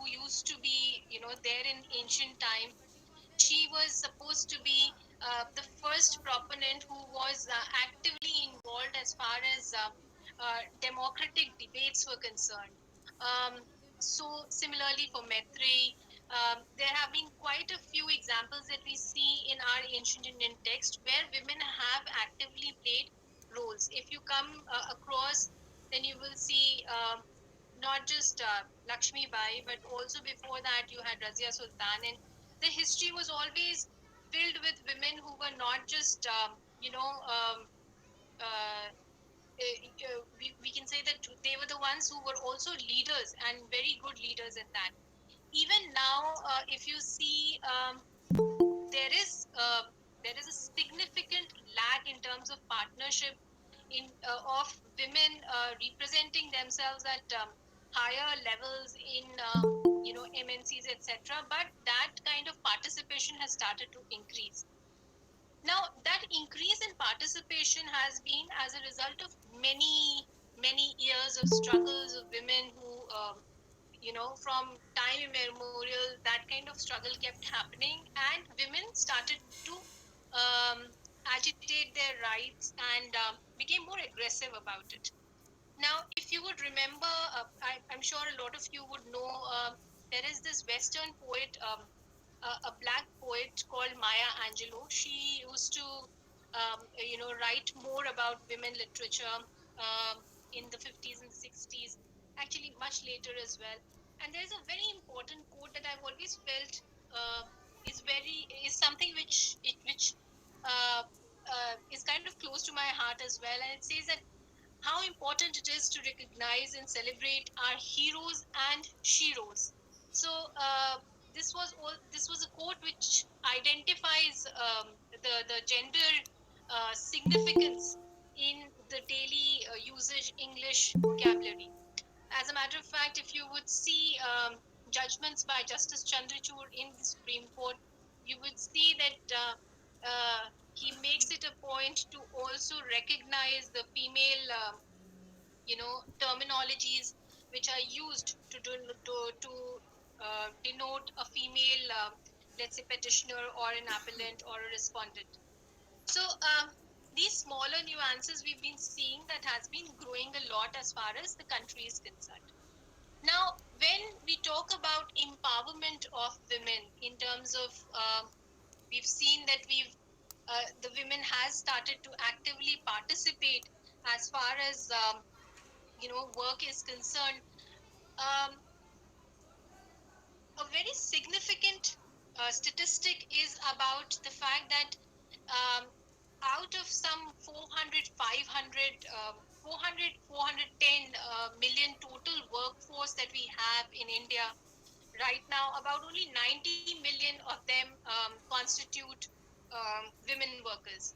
who used to be, there in ancient time. She was supposed to be the first proponent who was actively involved as far as democratic debates were concerned. Um, so, similarly for Maitreyi, there have been quite a few examples that we see in our ancient Indian text where women have actively played roles. If you come across, then you will see not just Lakshmi Bai, but also before that you had Razia Sultan, and the history was always filled with women who were not just uh, we can say that they were the ones who were also leaders and very good leaders at that. Even now, if you see, there is there is a significant lag in terms of partnership in of women representing themselves at higher levels in MNCs, etc. But that kind of participation has started to increase. Now, that increase in participation has been as a result of many years of struggles of women who, from time immemorial, that kind of struggle kept happening, and women started to agitate their rights and became more aggressive about it. Now, if you would remember, I'm sure a lot of you would know, there is this Western poet, a black poet called Maya Angelou. She used to, write more about women literature in the 50s and 60s, actually much later as well. And there's a very important quote that I've always felt is something which is kind of close to my heart as well. And it says that how important it is to recognize and celebrate our heroes and sheroes. So this was a quote which identifies the gender significance in the daily usage English vocabulary. As a matter of fact, if you would see judgments by Justice Chandrachud in the Supreme Court, you would see that he makes it a point to also recognize the female terminologies which are used to denote a female, let's say, petitioner or an appellant or a respondent. So these smaller nuances we've been seeing that has been growing a lot as far as the country is concerned. Now, when we talk about empowerment of women in terms of we've seen that the women has started to actively participate as far as work is concerned. um, a very significant statistic is about the fact that um, out of some 400, 500, 400, 410 million total workforce that we have in India right now, about only 90 million of them constitute women workers.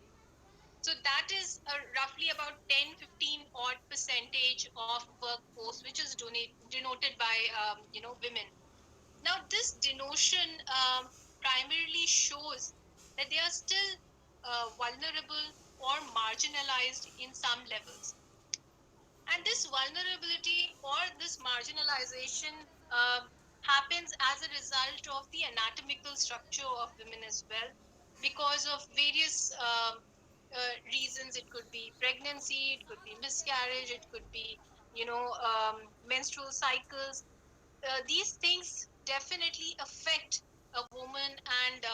So that is roughly about 10, 15 odd percentage of workforce which is denoted by women. Now this denotion primarily shows that they are still vulnerable or marginalized in some levels, and this vulnerability or this marginalization happens as a result of the anatomical structure of women as well, because of various reasons. It could be pregnancy, it could be miscarriage, it could be menstrual cycles. These things definitely affect a woman and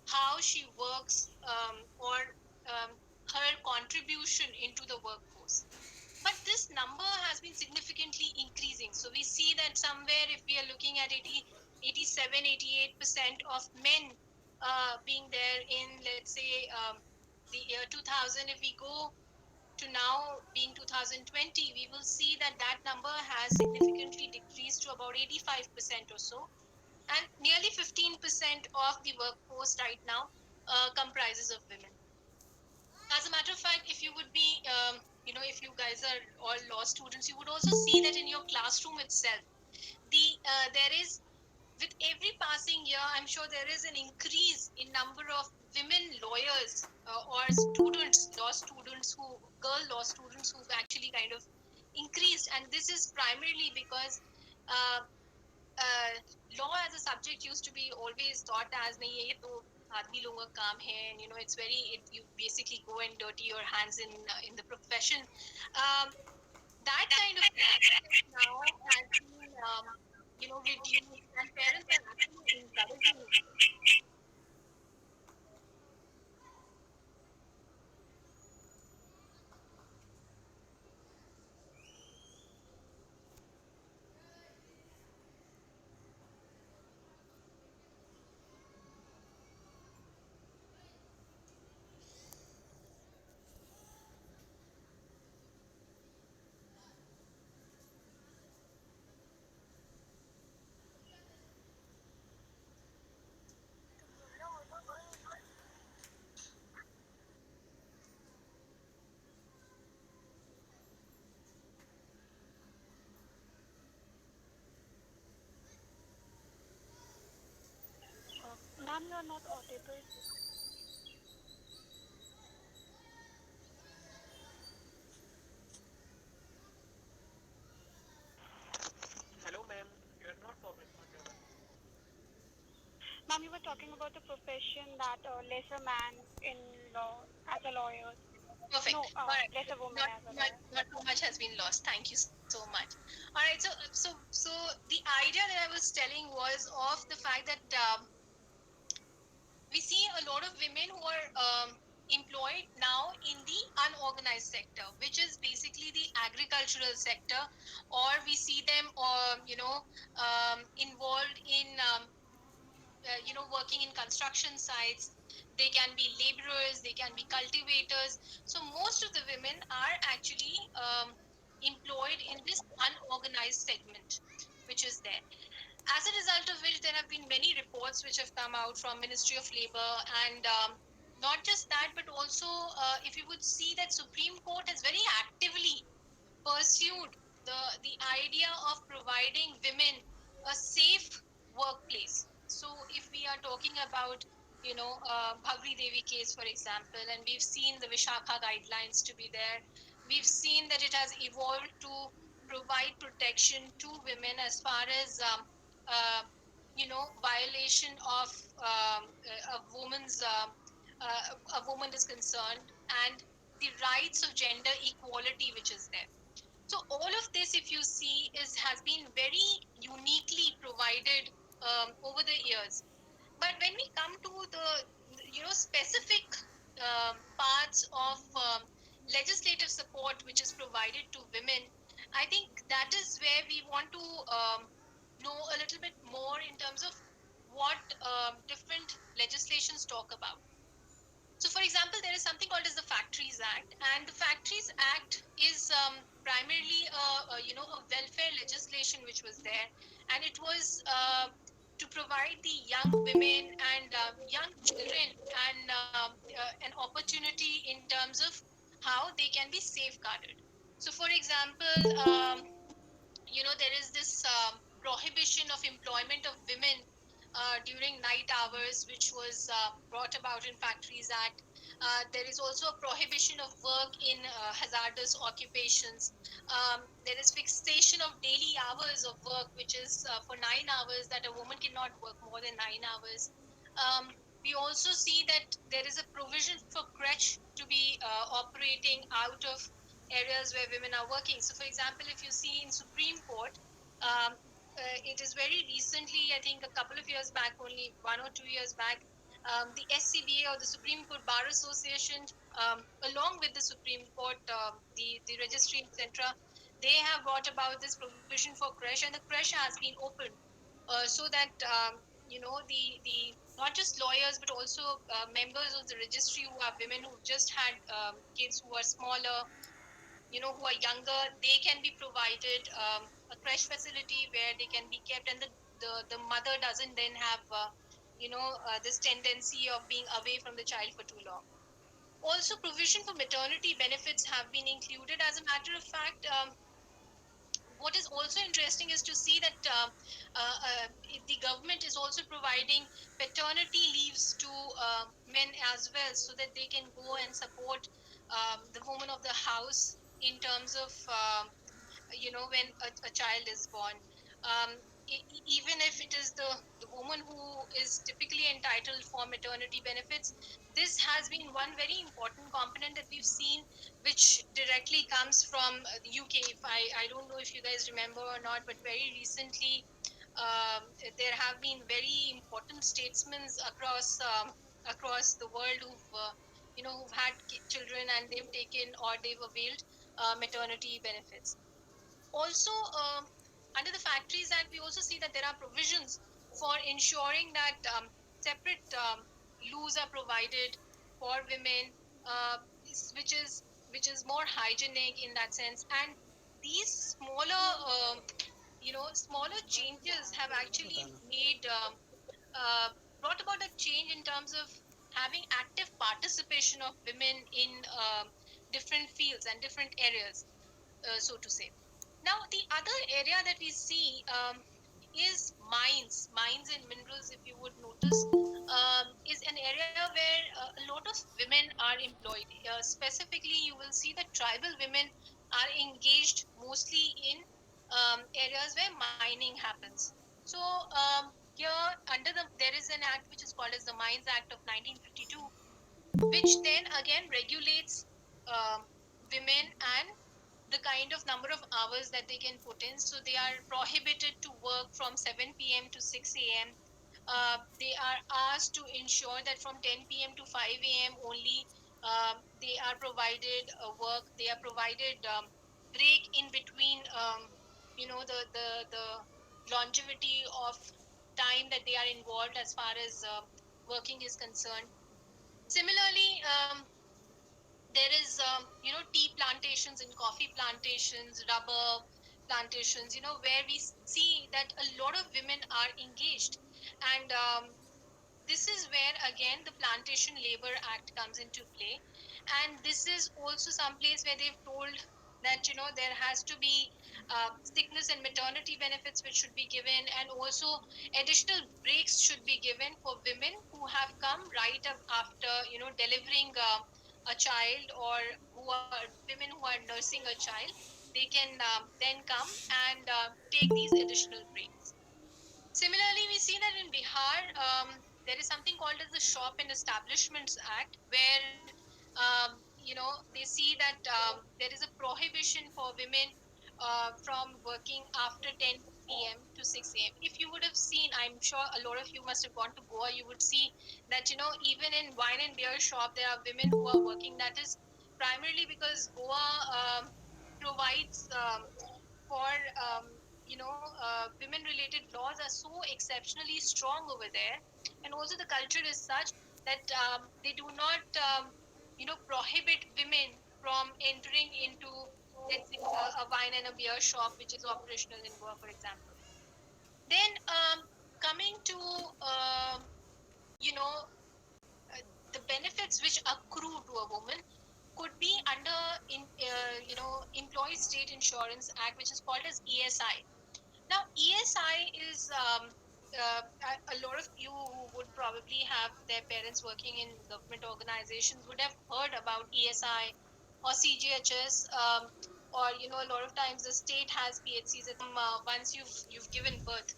how she works, or her contribution into the workforce. But this number has been significantly increasing. So we see that somewhere, if we are looking at 80, 87, 88% of men being there in, let's say, the year 2000, if we go to now being 2020, we will see that that number has significantly decreased to about 85% or so. And nearly 15% of the workforce right now comprises of women. As a matter of fact, if you would be, if you guys are all law students, you would also see that in your classroom itself, there is, with every passing year, I'm sure there is an increase in number of women lawyers or students, law students girl law students who've actually kind of increased. And this is primarily because uh, law as a subject used to be always thought as nahi ye to आदमी लोगों का काम है, and it's very you basically go and dirty your hands in the profession. um, that kind of now has been reduced, and parents are actually encouraging it. Ma'am, you're not audible. Hello, ma'am. You're not audible. Ma'am, you were talking about the profession that lesser man in law as a lawyer. No, Perfect. All right. lesser woman Not as a much, lawyer. not too much has been lost. Thank you so much. All right. So the idea that I was telling was of the fact that we see a lot of women who are employed now in the unorganized sector, which is basically the agricultural sector, or we see them, involved in working in construction sites. They can be laborers, they can be cultivators. So most of the women are actually employed in this unorganized segment which is there. As a result of which, there have been many reports which have come out from Ministry of Labor, and not just that, but also if you would see that Supreme Court has very actively pursued the idea of providing women a safe workplace. So if we are talking about Bhagri Devi case, for example, and we've seen the Vishakha guidelines to be there, we've seen that it has evolved to provide protection to women as far as uh, violation of a woman is concerned, and the rights of gender equality which is there. So all of this, if you see, is has been very uniquely provided over the years. But when we come to the specific parts of legislative support which is provided to women, I think that is where we want to know a little bit more in terms of what different legislations talk about. So, for example, there is something called as the Factories Act, and the Factories Act is primarily a welfare legislation which was there, and it was to provide the young women and young children an opportunity in terms of how they can be safeguarded. So, for example, there is this prohibition of employment of women during night hours, which was brought about in Factories Act. There is also a prohibition of work in hazardous occupations. There is fixation of daily hours of work, which is for 9 hours, that a woman cannot work more than 9 hours. We also see that there is a provision for crèche to be operating out of areas where women are working. So, for example, if you see in Supreme Court, it is very recently, I think a couple of years back, only 1 or 2 years back, the SCBA, or the Supreme Court Bar Association, along with the Supreme Court, the registry, etc., they have brought about this provision for crèche, and the crèche has been opened so that the not just lawyers but also members of the registry who are women who just had kids who are smaller, who are younger, they can be provided a crash facility where they can be kept, and the mother doesn't then have this tendency of being away from the child for too long. Also, provision for maternity benefits have been included. As a matter of fact, what is also interesting is to see that the government is also providing paternity leaves to men as well, so that they can go and support the woman of the house in terms of when a child is born. Um, even if it is the woman who is typically entitled for maternity benefits, this has been one very important component that we've seen, which directly comes from the UK. If I don't know if you guys remember or not, but very recently there have been very important statesmen across the world who've had children, and they've taken or they've availed maternity benefits. Also, under the Factories Act, we also see that there are provisions for ensuring that separate loos are provided for women, which is more hygienic in that sense. And these smaller changes have actually uh, brought about a change in terms of having active participation of women in different fields and different areas, so to say. Now, the other area that we see is mines and minerals. If you would notice, is an area where a lot of women are employed. Specifically, you will see that tribal women are engaged mostly in areas where mining happens. So here, there is an act which is called as the Mines Act of 1952, which then again regulates women and the kind of number of hours that they can put in. So they are prohibited to work from 7 p.m. to 6 a.m. They are asked to ensure that from 10 p.m. to 5 a.m. only they are provided work. They are provided break in between. The longevity of time that they are involved as far as working is concerned. Similarly, there is tea plantations and coffee plantations, rubber plantations, where we see that a lot of women are engaged. And this is where again the Plantation Labor Act comes into play. And this is also some place where they've told that there has to be sickness and maternity benefits which should be given, and also additional breaks should be given for women who have come right up after delivering a child, or who are women who are nursing a child. They can then come and take these additional breaks. Similarly, we see that in Bihar, there is something called as the Shop and Establishments Act, where they see that there is a prohibition for women from working after 10 p.m. to 6 a.m. If you would have seen, I'm sure a lot of you must have gone to Goa, you would see that even in wine and beer shop, there are women who are working. That is primarily because Goa provides for women related laws are so exceptionally strong over there, and also the culture is such that they do not prohibit women from entering into, let's say, a wine and a beer shop which is operational in Goa, for example. Then coming to you know the benefits which accrue to a woman could be under Employee State Insurance Act, which is called as ESI. Now, ESI is a lot of you who would probably have their parents working in government organizations would have heard about ESI or CGHS, or a lot of times the state has PHCs once you've given birth.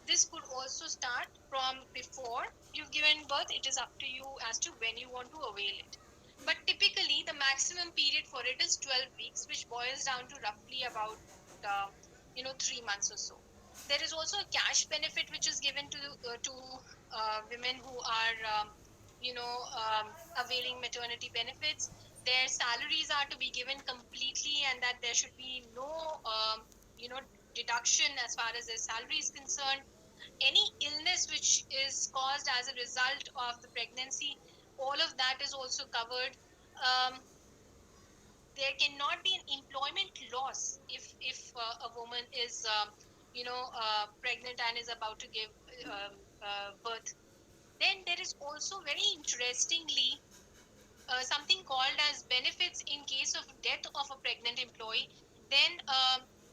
This could also start from before you've given birth. It is up to you as to when you want to avail it. But typically, the maximum period for it is 12 weeks, which boils down to roughly about 3 months or so. There is also a cash benefit which is given to women who are availing maternity benefits. Their salaries are to be given completely, and that there should be no you know deduction as far as their salary is concerned. Any illness which is caused as a result of the pregnancy, all of that is also covered. There cannot be an employment loss if a woman is pregnant and is about to give birth. Then there is also, very interestingly, something called as benefits in case of death of a pregnant employee. Then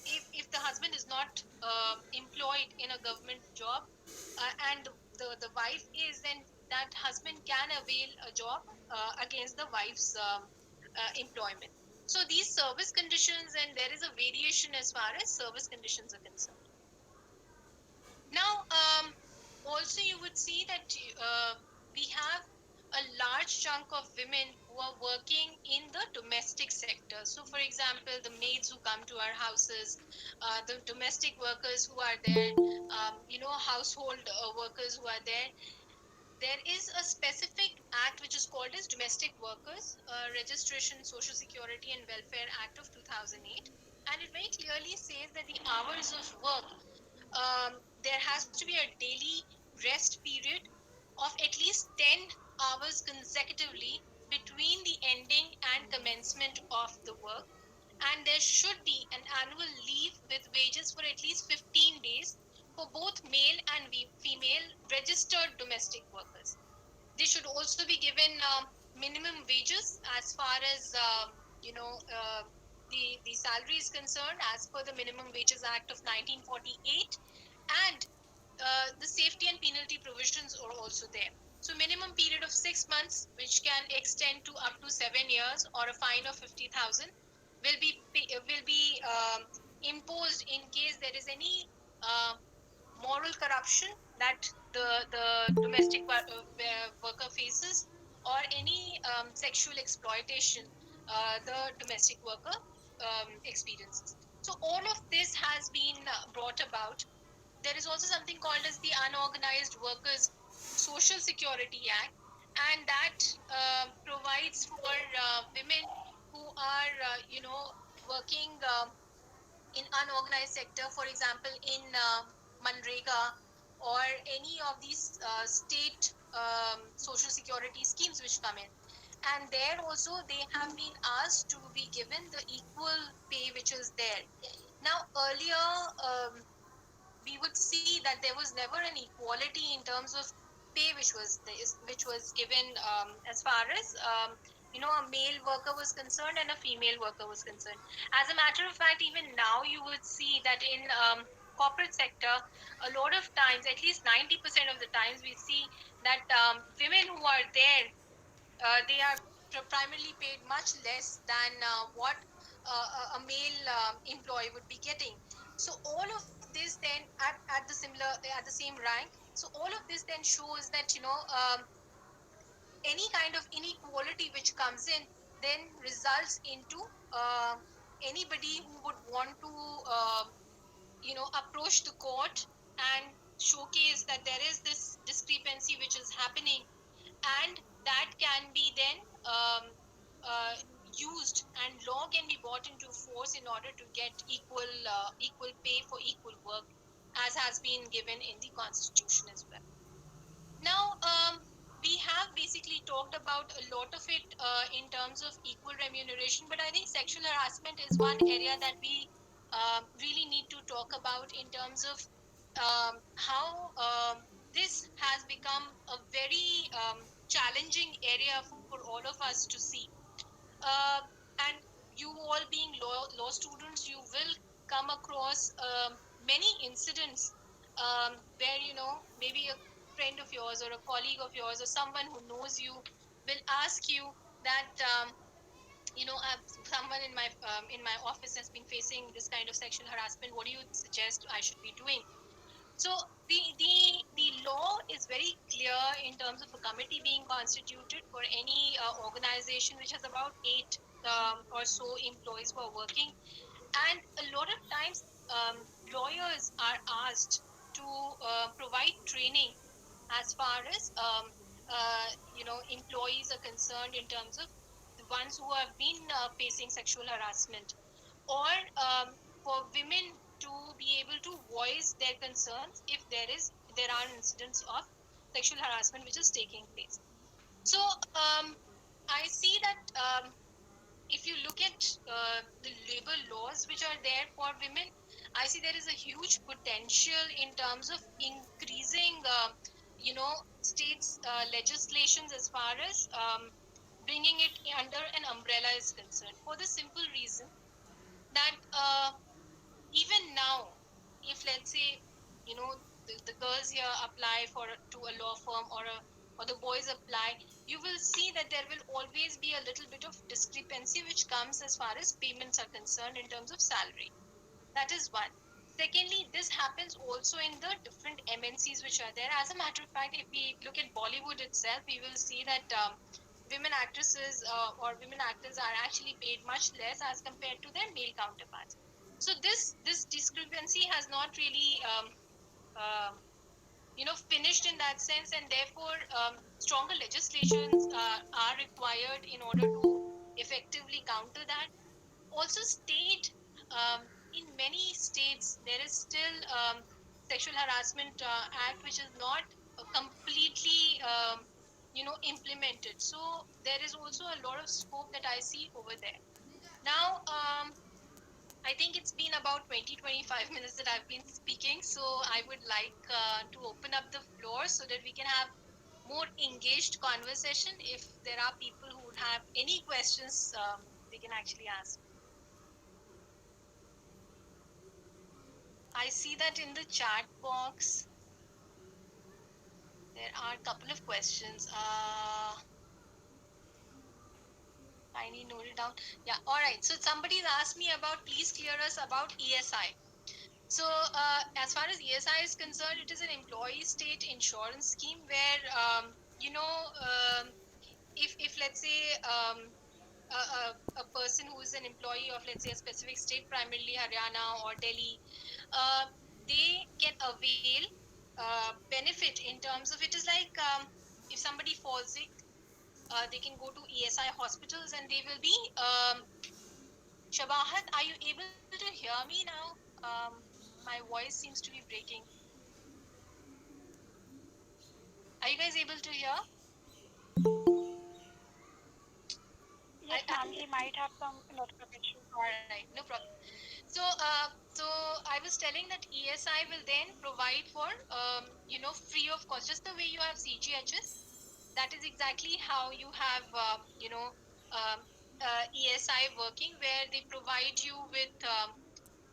if the husband is not employed in a government job, and the wife is, then that husband can avail a job against the wife's employment. So these service conditions, and there is a variation as far as service conditions are concerned. Now, also you would see that we have a large chunk of women who are working in the domestic sector. So, for example, the maids who come to our houses, the domestic workers who are there, household workers who are there. There is a specific act which is called as Domestic Workers Registration, Social Security and Welfare Act of 2008, and it very clearly says that the hours of work, there has to be a daily rest period of at least 10 hours consecutively between the ending and commencement of the work. And there should be an annual leave with wages for at least 15 days for both male and female registered domestic workers. They should also be given minimum wages as far as the salary is concerned, as per the Minimum Wages Act of 1948, and the safety and penalty provisions are also there. So minimum period of 6 months, which can extend to up to 7 years, or a fine of 50,000 will be imposed in case there is any uh, moral corruption that the domestic worker faces, or any sexual exploitation the domestic worker experiences. So all of this has been brought about. There is also something called as the Unorganized Workers Social Security Act, and that provides for women who are working in unorganized sector, for example, in Manrega or any of these state social security schemes which come in. And there also they have been asked to be given the equal pay which is there. Now, earlier, we would see that there was never an equality in terms of pay which was given, as far as a male worker was concerned and a female worker was concerned. As a matter of fact, even now you would see that in corporate sector, a lot of times, at least 90% of the times, we see that women who are there, they are primarily paid much less than what a male employee would be getting. So all of this then at the same rank. So all of this then shows that any kind of inequality which comes in then results into uh, anybody who would want to approach the court and showcase that there is this discrepancy which is happening, and that can be then uh, used, and law can be brought into force in order to get equal pay for equal work, as has been given in the constitution as well. Now, we have basically talked about a lot of it in terms of equal remuneration, but I think sexual harassment is one area that we really need to talk about in terms of how this has become a very challenging area for all of us to see. Uh, and you all being law students, you will come across many incidents where maybe a friend of yours or a colleague of yours or someone who knows you will ask you that someone in my office has been facing this kind of sexual harassment. What do you suggest I should be doing? So the law is very clear in terms of a committee being constituted for any organization which has about eight or so employees who are working, and a lot of times lawyers are asked to provide training as far as employees are concerned, in terms of the ones who have been facing sexual harassment, or for women to be able to voice their concerns if there are incidents of sexual harassment which is taking place. So I see that if you look at the labor laws which are there for women, I see there is a huge potential in terms of increasing, states' legislations as far as bringing it under an umbrella is concerned. For the simple reason that even now, if let's say, the girls here apply to a law firm, or the boys apply, you will see that there will always be a little bit of discrepancy which comes as far as payments are concerned in terms of salary. That is one. Secondly, this happens also in the different MNCs which are there. As a matter of fact, if we look at Bollywood itself, we will see that women actresses or women actors are actually paid much less as compared to their male counterparts. So this discrepancy has not really um, finished in that sense, and therefore stronger legislations are required in order to effectively counter that. Also, state in many states there is still sexual harassment act which is not completely implemented. So there is also a lot of scope that I see over there. Now, I think it's been about 20-25 minutes that I've been speaking, so I would like to open up the floor so that we can have more engaged conversation. If there are people who would have any questions, they can actually ask. I see that in the chat box there are a couple of questions. I need to note it down. Yeah, all right. So somebody's asked me about, please clear us about ESI. So, as far as ESI is concerned, it is an employee state insurance scheme where, if let's say a person who is an employee of, let's say, a specific state, primarily Haryana or Delhi, uh, they can avail benefit in terms of, it is like if somebody falls sick, they can go to ESI hospitals and they will be. Shabahat, are you able to hear me now? My voice seems to be breaking. Are you guys able to hear? Yes, I ma'am, he might have some network issue. All right, no problem. So I was telling that ESI will then provide for, free of cost, just the way you have CGHS. That is exactly how you have, ESI working, where they provide you with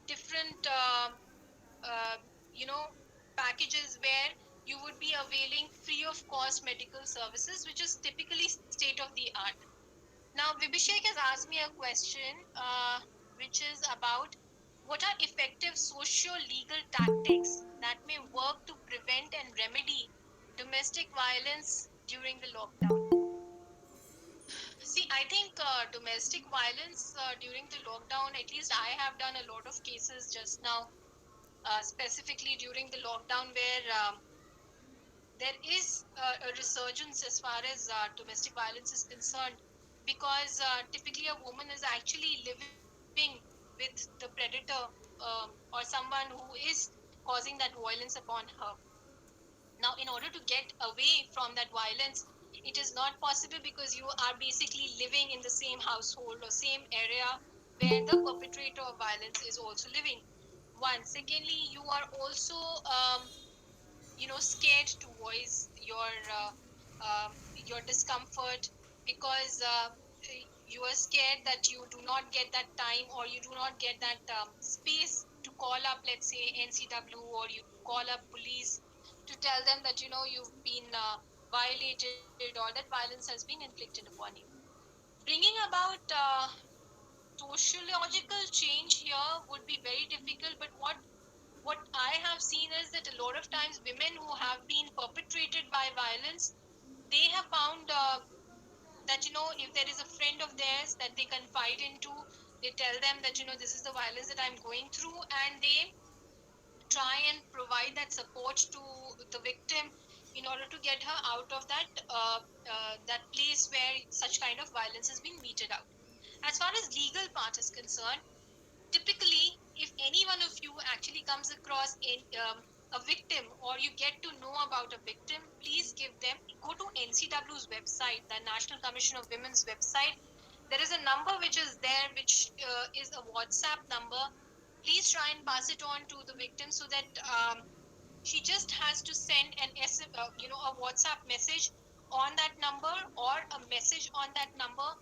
different, uh, you know, packages where you would be availing free of cost medical services, which is typically state of the art. Now, Vibhishek has asked me a question, which is about what are effective socio-legal tactics that may work to prevent and remedy domestic violence during the lockdown. See, I think domestic violence during the lockdown, at least I have done a lot of cases just now, specifically during the lockdown, where there is a resurgence as far as domestic violence is concerned, because typically a woman is actually living with the predator, or someone who is causing that violence upon her. Now, in order to get away from that violence, it is not possible, because you are basically living in the same household or same area where the perpetrator of violence is also living. One. Secondly, you are also scared to voice your discomfort, because you are scared that you do not get that time, or you do not get that space to call up, let's say, NCW, or you call up police to tell them that you've been violated, or that violence has been inflicted upon you. Bringing about sociological change here would be very difficult, but what I have seen is that a lot of times women who have been perpetrated by violence, they have found that if there is a friend of theirs that they confide into, they tell them that this is the violence that I'm going through, and they try and provide that support to the victim in order to get her out of that place where such kind of violence has been meted out. As far as legal part is concerned, typically, if any one of you actually comes across a victim, or you get to know about a victim, please give them, go to NCW's website, the National Commission of Women's website. There is a number which is there, which is a WhatsApp number. Please try and pass it on to the victim, so that she just has to send a WhatsApp message on that number, or a message on that number,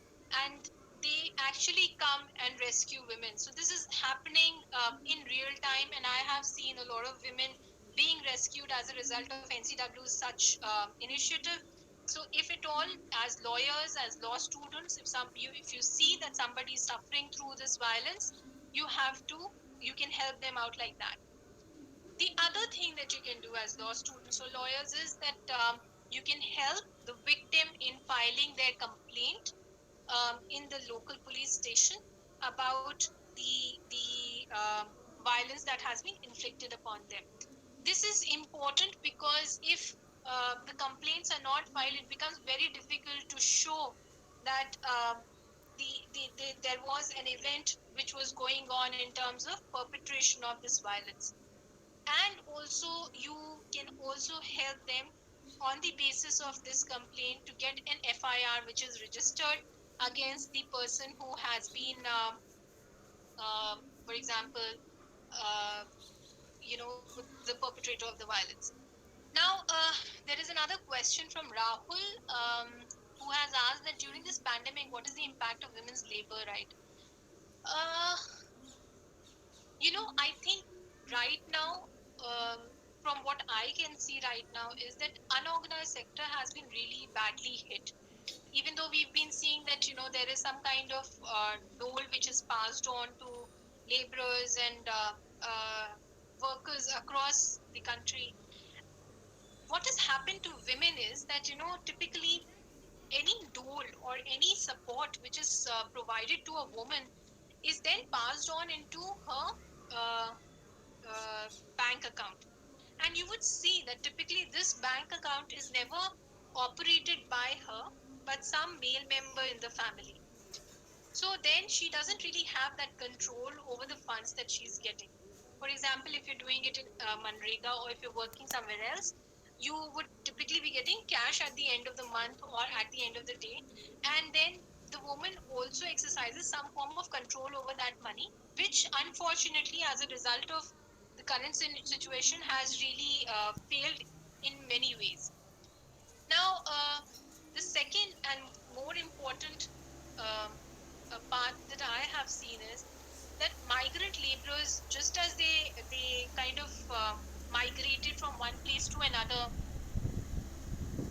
and they actually come and rescue women. So this is happening in real time, and I have seen a lot of women being rescued as a result of NCW's such initiative. So if at all, as lawyers, as law students, if you see that somebody is suffering through this violence, you have to you can help them out like that. The other thing that you can do as law students or lawyers is that you can help the victim in filing their complaint in the local police station about the violence that has been inflicted upon them. This is important because if the complaints are not filed, it becomes very difficult to show that there was an event which was going on in terms of perpetration of this violence. And also you can also help them on the basis of this complaint to get an FIR which is registered against the person who has been for example uh, the perpetrator of the violence. Now there is another question from Rahul, who has asked that during this pandemic, what is the impact of women's labor, right? uh, I think right now, from what I can see right now, is that unorganized sector has been really badly hit. Even though we've been seeing that, there is some kind of dole which is passed on to laborers and workers across the country. What has happened to women is that, typically any dole or any support which is provided to a woman is then passed on into her uh, bank account. And you would see that typically this bank account is never operated by her, but some male member in the family. So then she doesn't really have that control over the funds that she's getting. For example, if you're doing it in Manrega, or if you're working somewhere else, you would typically be getting cash at the end of the month or at the end of the day. And then the woman also exercises some form of control over that money, which unfortunately, as a result of the current situation, has really failed in many ways. Now, the second and more important part that I have seen is that migrant laborers, just as they kind of migrated from one place to another,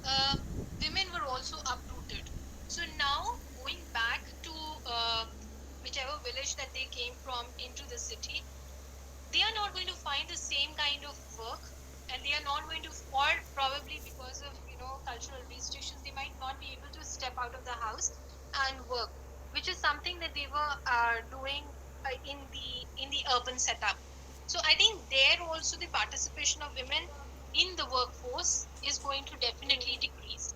uh, women were also uprooted. So now, going back to uh, whichever village that they came from into the city, they are not going to find the same kind of work, and they are not going to, or probably because of cultural restrictions, they might not be able to step out of the house and work, which is something that they were doing in the urban setup. So I think there also the participation of women in the workforce is going to definitely decrease.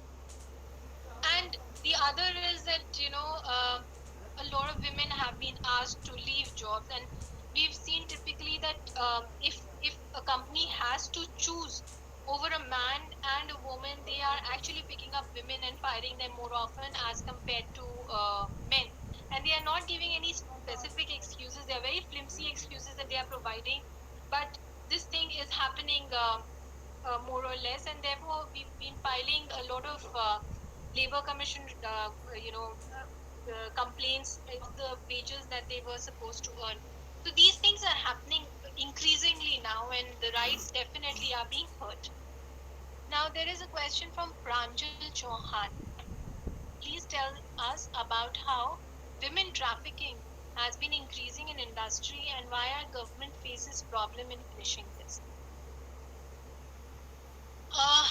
And the other is that a lot of women have been asked to leave jobs, and we've seen typically that if a company has to choose over a man and a woman, they are actually picking up women and firing them more often as compared to men. And they are not giving any specific excuses. They are very flimsy excuses that they are providing, but this thing is happening more or less, and therefore we've been filing a lot of labor commission complaints of the wages that they were supposed to earn. So these things are happening increasingly now, and the rights definitely are being hurt. Now there is a question from Pranjal Chauhan. Please tell us about how women trafficking has been increasing in industry and why our government faces problem in finishing this. Uh,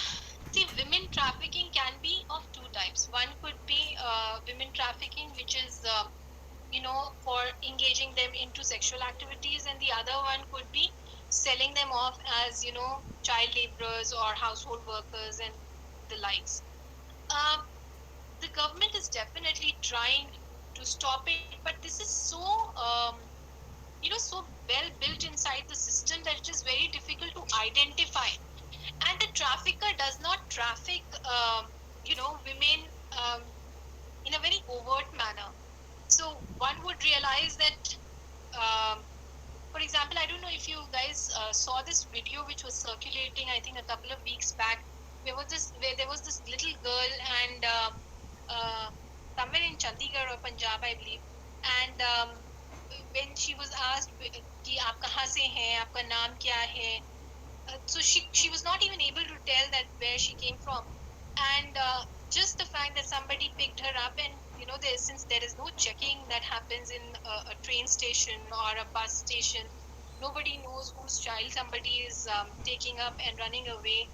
See, women trafficking can be of two types. One could be women trafficking, which is, for engaging them into sexual activities, and the other one could be selling them off as, child laborers or household workers and the likes. Um, the government is definitely trying to stop it, but this is so well built inside the system that it is very difficult to identify. And the trafficker does not traffic women in a very overt manner. So one would realize that, um, for example, I don't know if you guys saw this video which was circulating, I think, a couple of weeks back. Where there was this little girl, and uh, somewhere in Chandigarh or Punjab, I believe. And when she was asked कि आप कहाँ से हैं, आपका नाम क्या है, so she was not even able to tell that where she came from. And just the fact that somebody picked her up, and since there is no checking that happens in a train station or a bus station, Nobody knows whose child somebody is taking up and running away.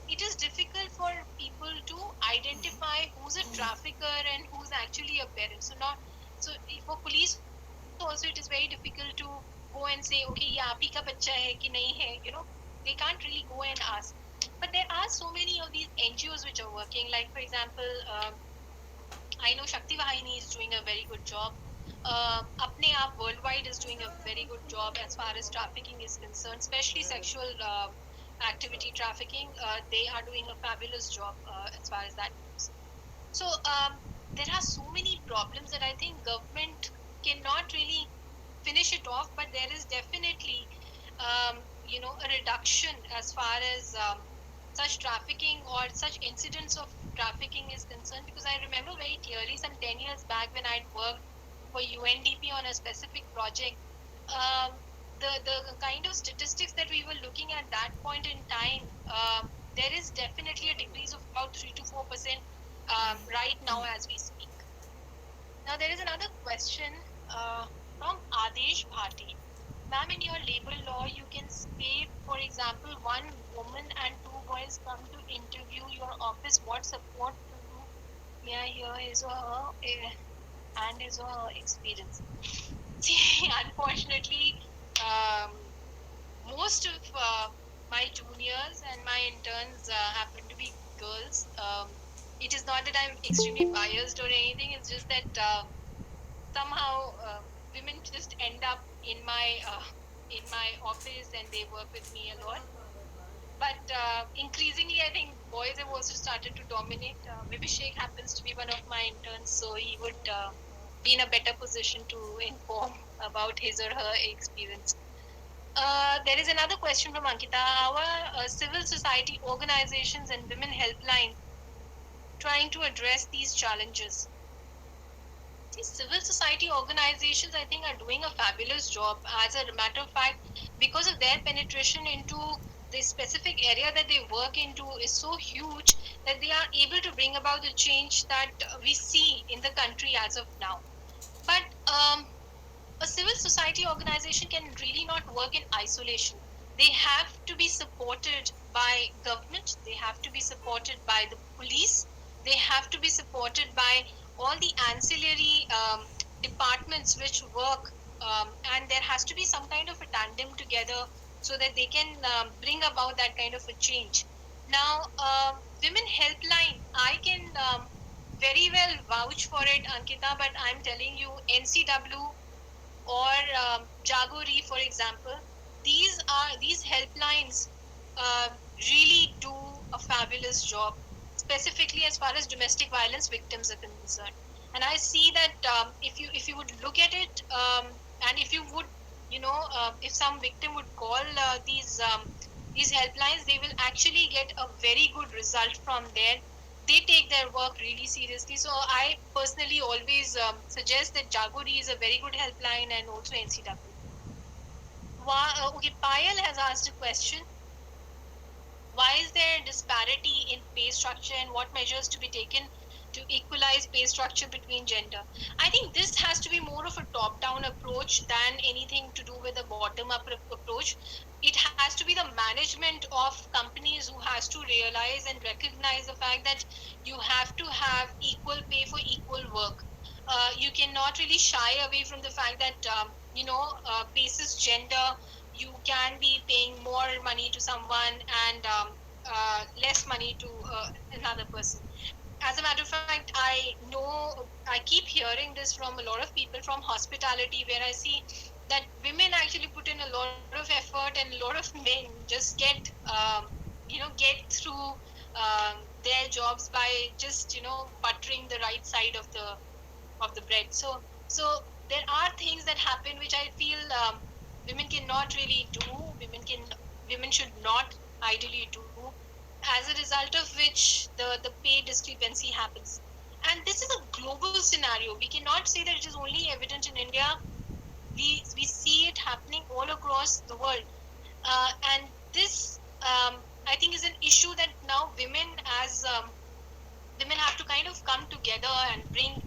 It is difficult for people to identify who's a trafficker and who's actually a parent. So not so for police also it is very difficult to go and say, okay, yeah, आपही का बच्चा है कि नहीं है, they can't really go and ask. But there are so many of these NGOs which are working. Like for example, I know Shakti Vahini is doing a very good job. Apne Aap Worldwide is doing a very good job as far as trafficking is concerned, especially sexual activity trafficking. They are doing a fabulous job as far as that goes. So there are so many problems that I think government cannot really finish it off, but there is definitely, a reduction as far as such trafficking or such incidents of trafficking is concerned. Because I remember very clearly some 10 years back when I'd worked for UNDP on a specific project. Um, the kind of statistics that we were looking at that point in time, there is definitely a decrease of about 3 to 4% right now as we speak. Now, there is another question from Adesh Bhati. Ma'am, in your labor law, you can say, for example, one woman and two boys come to interview your office. What support do you? May I hear his or her and his or her experience? See, unfortunately, um, most of my juniors and my interns happen to be girls. It is not that I'm extremely biased or anything. It's just that somehow women just end up in my office and they work with me a lot. But increasingly, I think boys have also started to dominate. Maybe Sheikh happens to be one of my interns, so he would be in a better position to inform about his or her experience. There is another question from Ankita. How are civil society organizations and women helplines trying to address these challenges? See, civil society organizations, I think, are doing a fabulous job. As a matter of fact, because of their penetration into the specific area that they work into is so huge that they are able to bring about the change that we see in the country as of now. But a civil society organization can really not work in isolation. They have to be supported by government, they have to be supported by the police, they have to be supported by all the ancillary departments which work, and there has to be some kind of a tandem together so that they can bring about that kind of a change. Now, women helpline, I can very well vouch for it, Ankita, but I'm telling you, NCW or Jagori, for example, these helplines uh, really do a fabulous job, specifically as far as domestic violence victims are concerned. And I see that if you would look at it, and if you would, if some victim would call these helplines, they will actually get a very good result from there. They take their work really seriously. So I personally always suggest that Jagori is a very good helpline and also NCW. Okay, Payal has asked a question. Why is there disparity in pay structure and what measures to be taken to equalize pay structure between gender? I think this has to be more of a top down approach than anything to do with a bottom up approach. It has to be the management of companies who has to realize and recognize the fact that you have to have equal pay for equal work. You cannot really shy away from the fact that basis gender, you can be paying more money to someone and less money to another person. As a matter of fact, I keep hearing this from a lot of people from hospitality, where I see that women actually put in a lot of effort and a lot of men just get through their jobs by just buttering the right side of the bread. So there are things that happen which I feel women cannot really do. Women should not ideally do, as a result of which the pay discrepancy happens. And this is a global scenario. We cannot say that it is only evident in India. We see it happening all across the world. And this, I think, is an issue that now women have to kind of come together and bring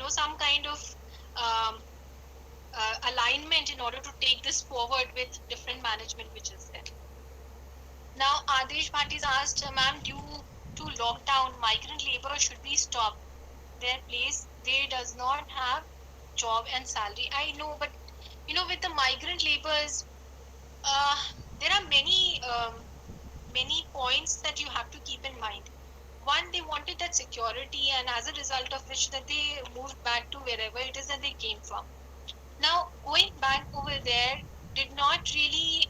some kind of um, alignment order to take this forward with different management which is there. Now, Adesh Bhatt is asked, ma'am, due to lockdown, migrant labor should be stopped. Their place, they does not have job and salary. I know, but with the migrant laborers, uh, there are many points that you have to keep in mind. One, they wanted that security, and as a result of which, that they moved back to wherever it is that they came from. Now, going back over there did not really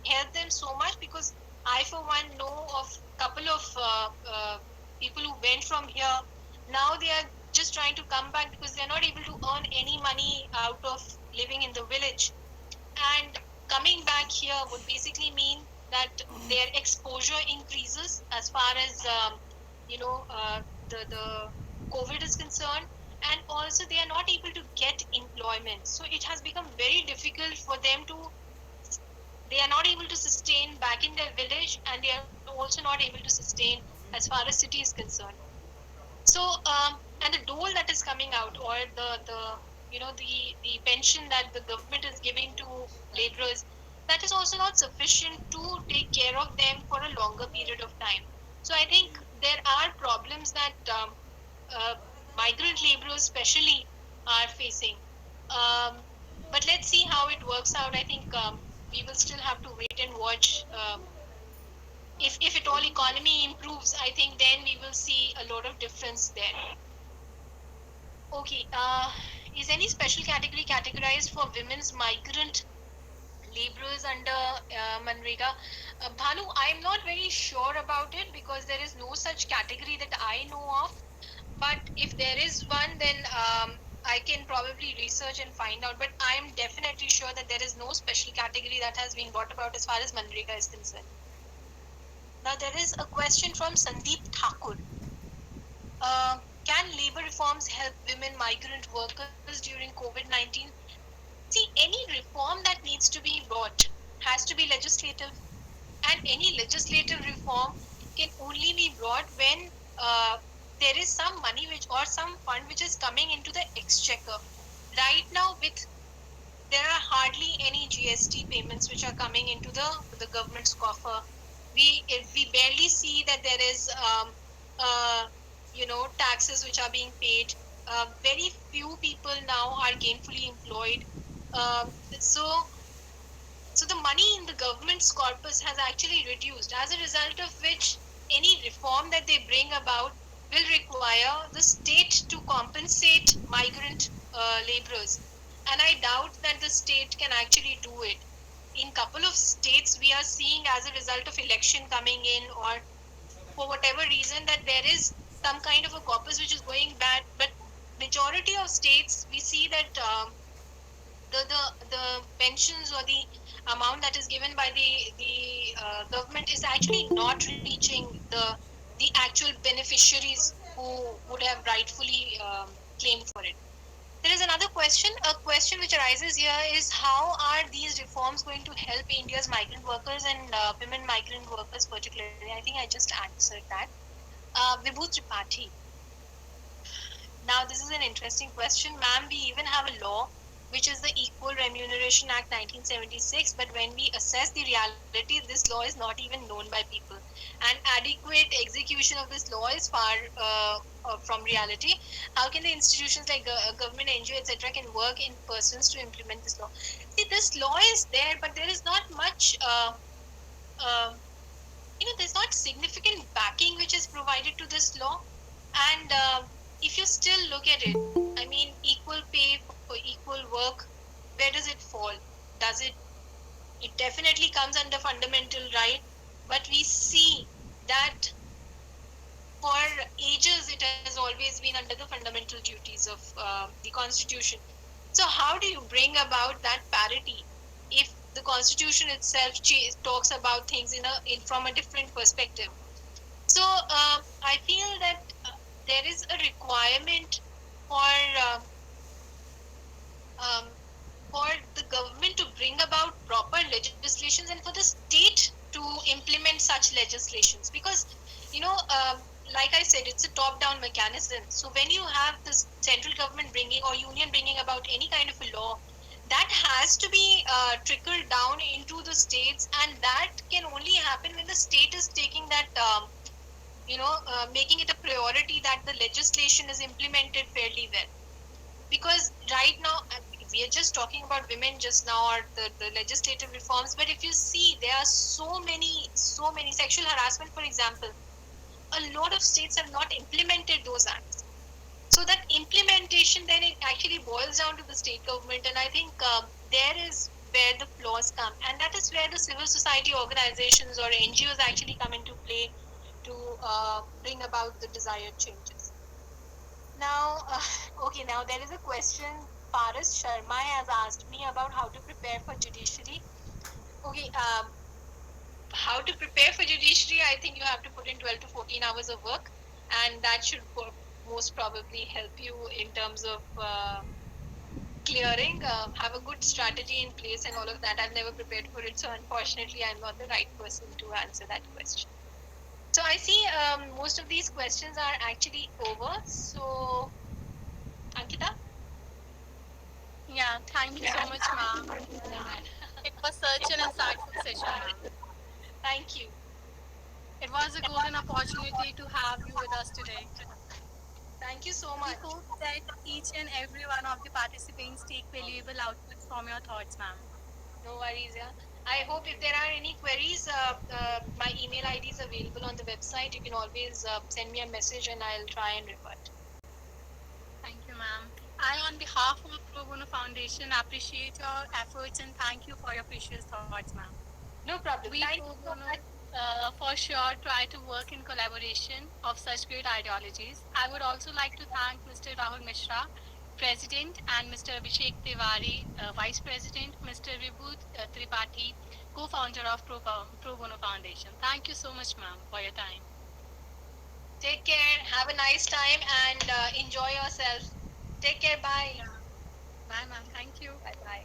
help them so much, because I, for one, know of couple of people who went from here. Now they are just trying to come back because they are not able to earn any money out of living in the village, and coming back here would basically mean that their exposure increases as far as the COVID is concerned, and also they are not able to get employment. So it has become very difficult for them to. They are not able to sustain back in their village, and they are also not able to sustain as far as city is concerned. So and the dole that is coming out, or the pension that the government is giving to laborers, that is also not sufficient to take care of them for a longer period of time. So I think there are problems that uh, migrant laborers especially are facing. um, but let's see how it works out. I think we will still have to wait and watch. If at all economy improves, I think then we will see a lot of difference there. Okay, is any special category categorized for women's migrant laborers under Manrega? Bhanu, I'm not very sure about it because there is no such category that I know of. But if there is one, then I can probably research and find out. But I'm definitely sure that there is no special category that has been brought about as far as Manrega is concerned. Now, there is a question from Sandeep Thakur. Can labor reforms help women migrant workers during COVID 19? See, any reform that needs to be brought has to be legislative, and any legislative reform can only be brought when there is some money which, or some fund which is coming into the exchequer. Right now, with there are hardly any GST payments which are coming into the government's coffer. We barely see that there is uh, taxes which are being paid. Very few people now are gainfully employed. Um, so so the money in the government's corpus has actually reduced, as a result of which any reform that they bring about will require the state to compensate migrant laborers. And I doubt that the state can actually do it. In couple of states, we are seeing, as a result of election coming in, or for whatever reason, that there is some kind of a corpus which is going bad. But majority of states, we see that the pensions, or the amount that is given by the government, is actually not reaching the actual beneficiaries who would have rightfully claimed for it. There is another question. A question which arises here is, how are these reforms going to help India's migrant workers and women migrant workers particularly? I think I just answered that. Vibhu Tripathi. Now, this is an interesting question. Ma'am, we even have a law which is the Equal Remuneration Act 1976, but when we assess the reality, this law is not even known by people. And adequate execution of this law is far from reality. How can the institutions like government, NGO, etc., can work in persons to implement this law? See, this law is there, but there is not much. Uh, there's not significant backing which is provided to this law. And if you still look at it, I mean, equal pay for equal work, where does it fall? Does it definitely comes under fundamental right, but we see that for ages it has always been under the fundamental duties of the constitution. So how do you bring about that parity if the constitution itself talks about things from a different perspective? So I feel that there is a requirement for uh, um, for the government to bring about proper legislations, and for the state to implement such legislations, because you know like I said, it's a top down mechanism. So when you have the central government bringing, or union bringing about any kind of a law, that has to be trickled down into the states, and that can only happen when the state is taking that making it a priority that the legislation is implemented fairly well. Because right now we are just talking about women just now, or the legislative reforms, but if you see, there are so many sexual harassment, for example, a lot of states have not implemented those acts. So that implementation, then it actually boils down to the state government, and I think there is where the flaws come, and that is where the civil society organizations or NGOs actually come into play to bring about the desired changes. Now, okay, now there is a question. Paras Sharma has asked me about how to prepare for judiciary. Okay, how to prepare for judiciary? I think you have to put in 12 to 14 hours of work, and that should most probably help you in terms of clearing. Have a good strategy in place and all of that. I've never prepared for it, so unfortunately, I'm not the right person to answer that question. So I see most of these questions are actually over. So, Ankita? Yeah, thank you so much, ma'am. It was such an insightful session, ma'am. Thank you. It was a golden opportunity to have you with us today. Thank you so We much. hope that each and every one of the participants take valuable outputs from your thoughts, ma'am. No worries, yeah. I hope if there are any queries, my email ID is available on the website. You can always send me a message and I'll try and revert. Thank you, ma'am. I, on behalf of Pro Bono Foundation, appreciate your efforts and thank you for your precious thoughts, ma'am. No problem. We Thank Pro you so Bono much. for sure try to work in collaboration of such great ideologies. I would also like to thank Mr. Rahul Mishra, President, and Mr. Abhishek Tiwari, Vice President, Mr. Vibhut Tripathi, co-founder of Pro Bono Foundation. Thank you so much, ma'am, for your time. Take care. Have a nice time and enjoy yourself. Take care. Bye. Yeah. Bye, ma'am. Thank you. Bye bye.